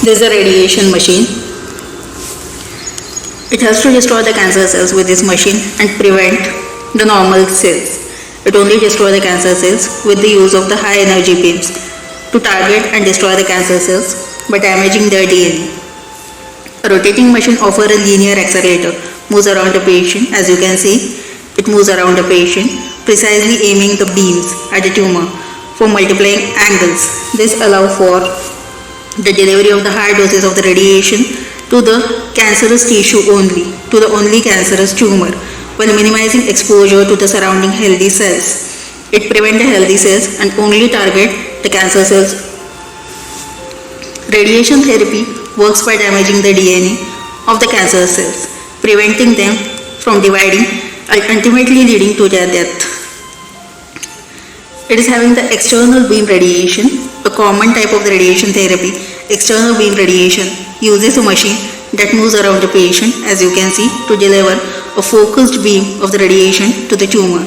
This is a radiation machine. It has to destroy the cancer cells with this machine and prevent the normal cells. It only destroys the cancer cells with the use of the high energy beams to target and destroy the cancer cells by damaging their DNA. A rotating machine offers a linear accelerator, moves around the patient. As you can see, it moves around the patient, precisely aiming the beams at the tumor for multiplying angles. This allows for the delivery of the high doses of the radiation to the cancerous tissue only, to the only cancerous tumor, while minimizing exposure to the surrounding healthy cells. It prevents the healthy cells and only target the cancer cells. Radiation therapy works by damaging the DNA of the cancer cells, preventing them from dividing and ultimately leading to their death. It is having the external beam radiation, a common type of the radiation therapy. External beam radiation uses a machine that moves around the patient, as you can see, to deliver a focused beam of the radiation to the tumor.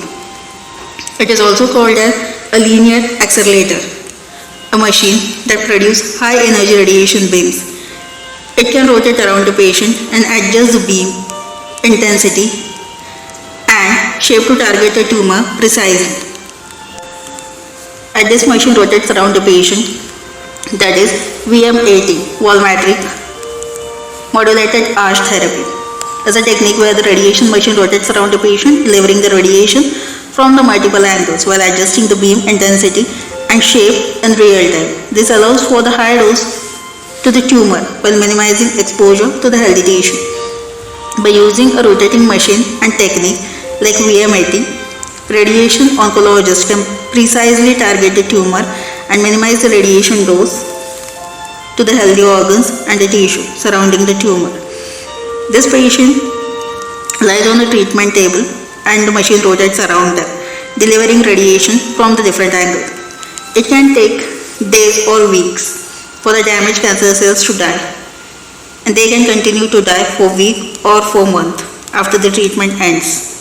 It is also called as a linear accelerator, a machine that produces high energy radiation beams. It can rotate around the patient and adjust the beam intensity and shape to target the tumor precisely. As this machine rotates around the patient, that is VM80, volumetric modulated arch therapy, is a technique where the radiation machine rotates around the patient, delivering the radiation from the multiple angles while adjusting the beam intensity and shape in real time. This allows for the high dose to the tumor while minimizing exposure to the healthy tissue. By using a rotating machine and technique like VM80, radiation oncologists can precisely target the tumor and minimize the radiation dose to the healthy organs and the tissue surrounding the tumor. This patient lies on a treatment table and the machine rotates around them, delivering radiation from the different angles. It can take days or weeks for the damaged cancer cells to die, and they can continue to die for weeks or for months after the treatment ends.